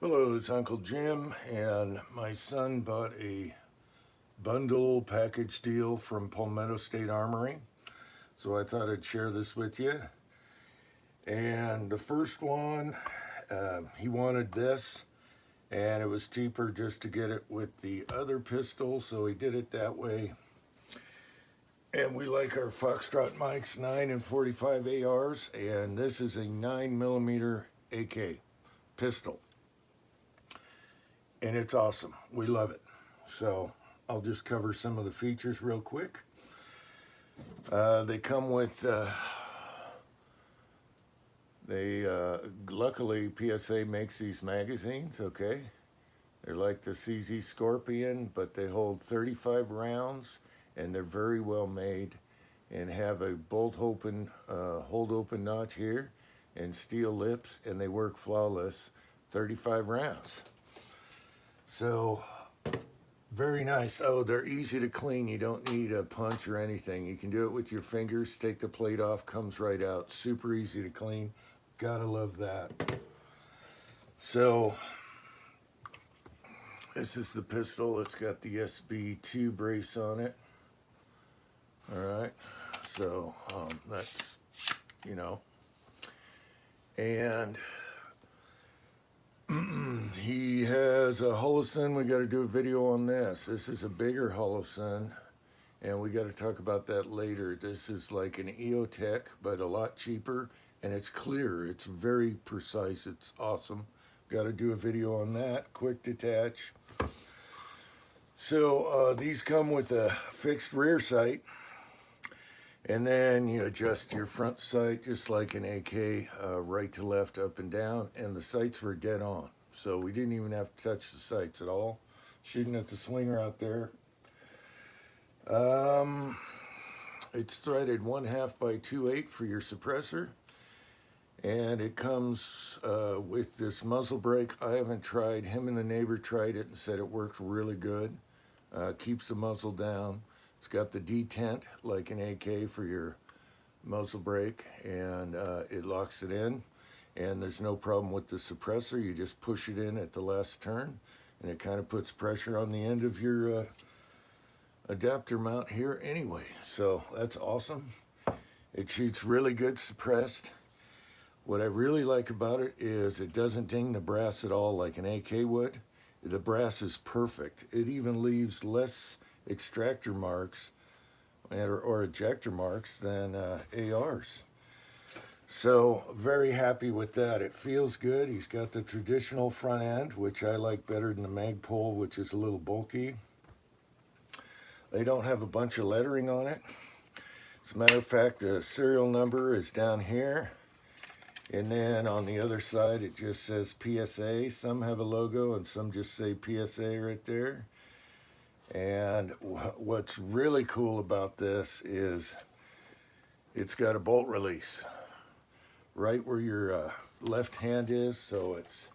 Hello, it's Uncle Jim, and my son bought a bundle package deal from Palmetto State Armory, so I thought I'd share this with you. And the first one, he wanted this, and it was cheaper just to get it with the other pistol, so he did it that way. And we like our Foxtrot mics 9 and 45 ARs, and this is a 9mm AK pistol. And it's awesome. We love it. So I'll just cover some of the features real quick. They come with, luckily PSA makes these magazines, okay? They're like the CZ Scorpion, but they hold 35 rounds, and they're very well made, and have a bolt open, hold open notch here, and steel lips, and they work flawless, 35 rounds. So, very nice. Oh, they're easy to clean. You don't need a punch or anything. You can do it with your fingers. Take the plate off, comes right out. Super easy to clean. Gotta love that. So, this is the pistol. It's got the SB2 brace on it. Alright, so that's, and he has a Holosun. We got to do a video on this. This is a bigger Holosun, and we got to talk about that later. This is like an EOTech, but a lot cheaper, and it's clear. It's very precise. It's awesome. Got to do a video on that. Quick detach. So these come with a fixed rear sight, and then you adjust your front sight just like an AK, right to left, up and down, and the sights were dead on. So we didn't even have to touch the sights at all. Shooting at the swinger out there. It's threaded 1/2 by 2/8 for your suppressor. And it comes with this muzzle brake. I haven't tried. Him and the neighbor tried it and said it worked really good. Keeps the muzzle down. It's got the detent like an AK for your muzzle brake, and it locks it in. And there's no problem with the suppressor. You just push it in at the last turn, and it kind of puts pressure on the end of your adapter mount here anyway. So that's awesome. It shoots really good suppressed. What I really like about it is it doesn't ding the brass at all like an AK would. The brass is perfect. It even leaves less extractor marks or ejector marks than ARs. So very happy with that. It feels good. He's got the traditional front end, which I like better than the Magpul, which is a little bulky. They don't have a bunch of lettering on it. As a matter of fact, the serial number is down here. And then on the other side, it just says PSA. Some have a logo and some just say PSA right there. And what's really cool about this is it's got a bolt release right where your left hand is. So it's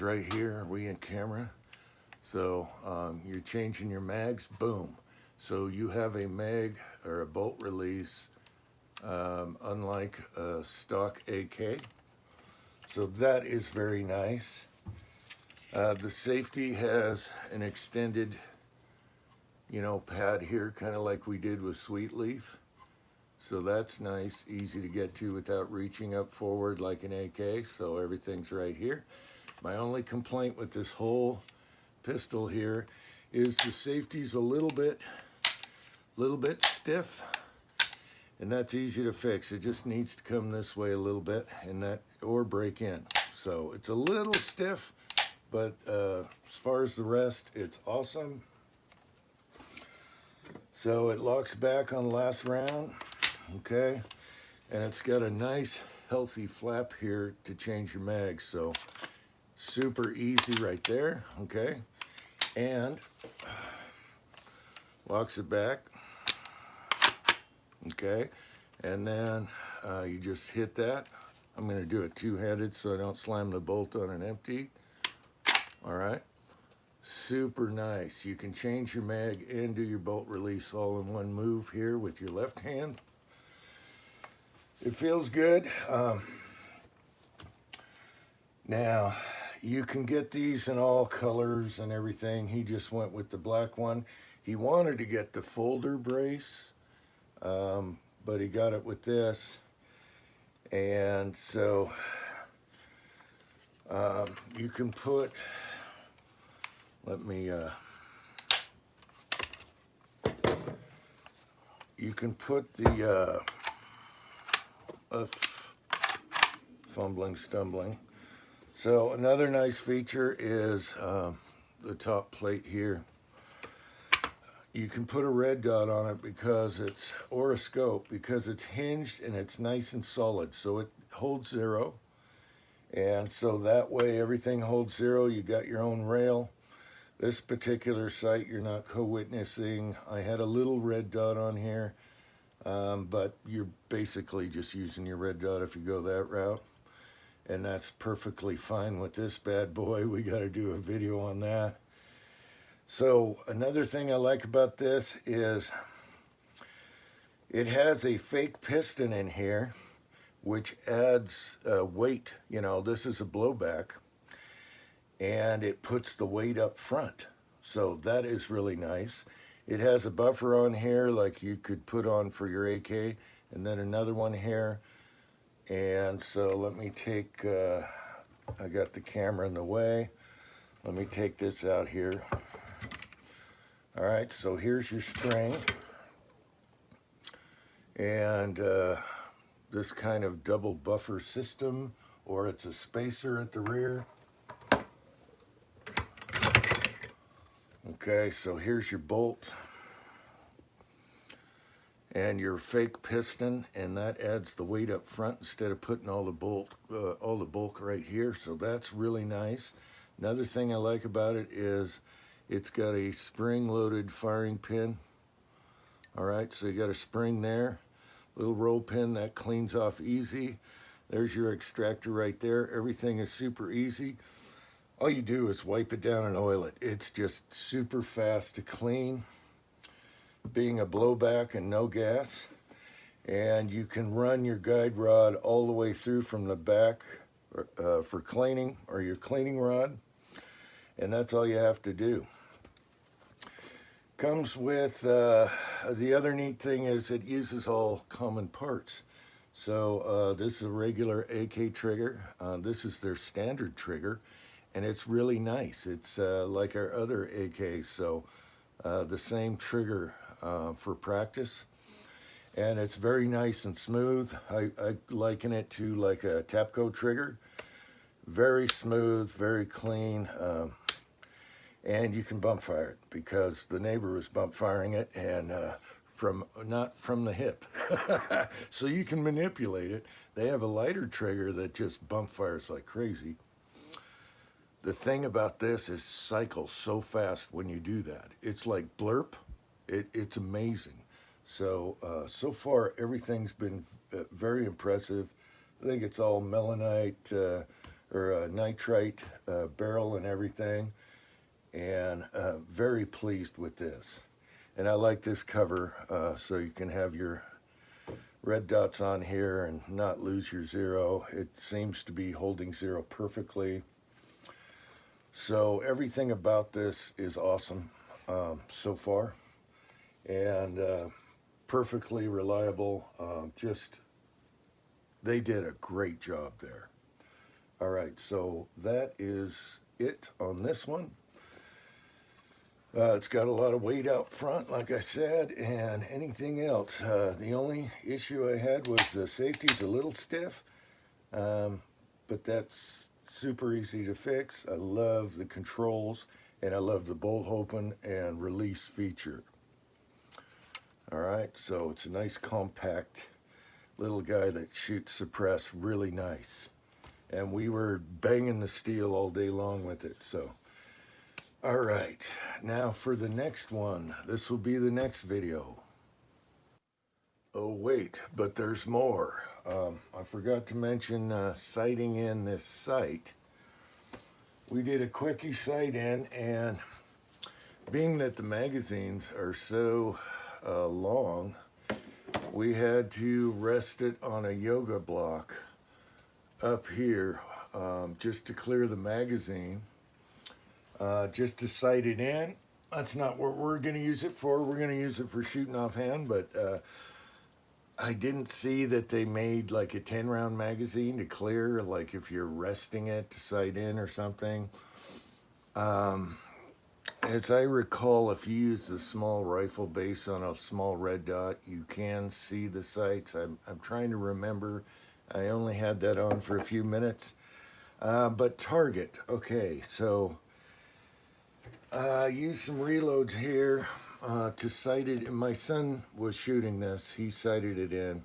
right here. Are we in camera? So you're changing your mags, boom. So you have a mag or a bolt release, unlike a stock AK. So that is very nice. The safety has an extended, pad here, kind of like we did with Sweet Leaf. So that's nice, easy to get to without reaching up forward like an AK. So everything's right here. My only complaint with this whole pistol here is the safety's a little bit stiff. And that's easy to fix. It just needs to come this way a little bit, and that, or break in. So it's a little stiff, but as far as the rest, it's awesome. So it locks back on the last round, okay? And it's got a nice, healthy flap here to change your mag. So super easy right there, okay? And locks it back. Okay, and then you just hit that. I'm going to do it two-handed so I don't slam the bolt on an empty. All right, super nice. You can change your mag and do your bolt release all in one move here with your left hand. It feels good. Now, you can get these in all colors and everything. He just went with the black one. He wanted to get the folder brace, but he got it with this. And so you can put, let me, you can put the, fumbling, stumbling. So another nice feature is the top plate here. You can put a red dot on it because it's, or a scope, because it's hinged and it's nice and solid. So it holds 0. And so that way everything holds 0. You got your own rail. This particular site you're not co-witnessing. I had a little red dot on here, but you're basically just using your red dot if you go that route. And that's perfectly fine with this bad boy. We got to do a video on that. So another thing I like about this is it has a fake piston in here, which adds weight. You know, this is a blowback, and it puts the weight up front. So that is really nice. It has a buffer on here like you could put on for your AK, and then another one here. And so let me take, I got the camera in the way. Let me take this out here. All right, so here's your string. And this kind of double buffer system, or it's a spacer at the rear. Okay, so here's your bolt and your fake piston, and that adds the weight up front instead of putting all the bulk right here. So that's really nice. Another thing I like about it is it's got a spring-loaded firing pin. All right, so you got a spring there, little roll pin that cleans off easy. There's your extractor right there. Everything is super easy. All you do is wipe it down and oil it. It's just super fast to clean, being a blowback and no gas. And you can run your guide rod all the way through from the back for cleaning, or your cleaning rod. And that's all you have to do. Comes with, the other neat thing is it uses all common parts. So this is a regular AK trigger. This is their standard trigger, and it's really nice. It's like our other AKs, so the same trigger for practice. And it's very nice and smooth. I liken it to like a Tapco trigger. Very smooth, very clean. And you can bump fire it because the neighbor was bump firing it, and not from the hip. So you can manipulate it. They have a lighter trigger that just bump fires like crazy. The thing about this is cycles so fast when you do that. It's like blurp. It's amazing. So so far everything's been very impressive. I think it's all melanite or nitrite barrel and everything. And very pleased with this. And I like this cover so you can have your red dots on here and not lose your 0. It seems to be holding 0 perfectly. So everything about this is awesome so far, and perfectly reliable. Just, they did a great job there. All right, so that is it on this one. It's got a lot of weight out front, like I said, and anything else. The only issue I had was the safety's a little stiff, but that's super easy to fix. I love the controls, and I love the bolt open and release feature. All right, so it's a nice compact little guy that shoots suppress really nice. And we were banging the steel all day long with it, so. All right, now for the next one. This will be the next video. Oh wait, but there's more. I forgot to mention sighting in this sight. We did a quickie sight in, and being that the magazines are so long, we had to rest it on a yoga block up here just to clear the magazine, just to sight it in. That's not what we're going to use it for. We're going to use it for shooting offhand, but I didn't see that they made like a 10-round magazine to clear, like if you're resting it to sight in or something. As I recall, if you use the small rifle base on a small red dot, you can see the sights. I'm trying to remember. I only had that on for a few minutes. But target, okay, so use some reloads here to sight it. My son was shooting this. He sighted it in.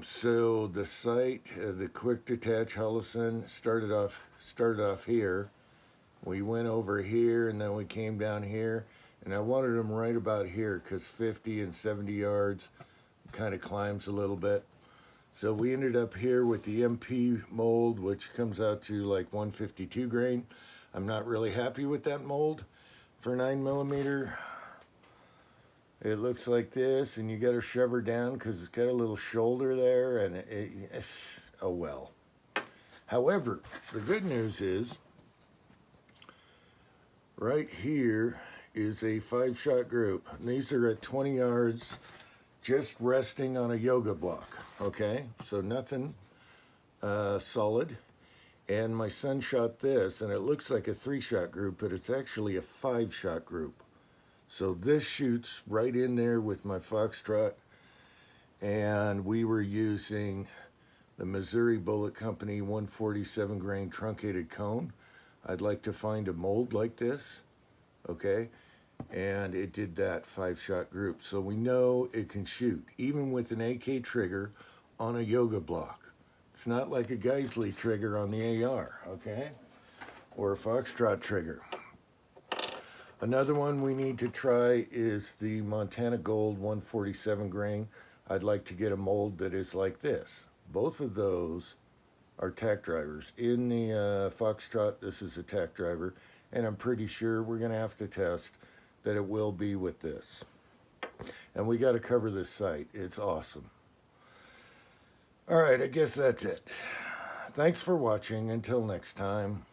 So the sight, the quick detach Hullison started off here. We went over here and then we came down here, and I wanted them right about here because 50 and 70 yards kind of climbs a little bit. So we ended up here with the MP mold, which comes out to like 152 grain. I'm not really happy with that mold for 9mm. It looks like this, and you got to shove her down because it's got a little shoulder there, and oh well. However, the good news is, right here is a 5-shot group. And these are at 20 yards, just resting on a yoga block, okay? So nothing solid. And my son shot this, and it looks like a 3-shot group, but it's actually a 5-shot group. So this shoots right in there with my Foxtrot, and we were using the Missouri Bullet Company 147 grain truncated cone. I'd like to find a mold like this, okay? And it did that 5-shot group. So we know it can shoot, even with an AK trigger on a yoga block. It's not like a Geisley trigger on the AR, okay? Or a Foxtrot trigger. Another one we need to try is the Montana Gold 147 grain. I'd like to get a mold that is like this. Both of those are tack drivers. In the Foxtrot, this is a tack driver, and I'm pretty sure we're going to have to test that it will be with this. And we got to cover this sight. It's awesome. All right, I guess that's it. Thanks for watching. Until next time.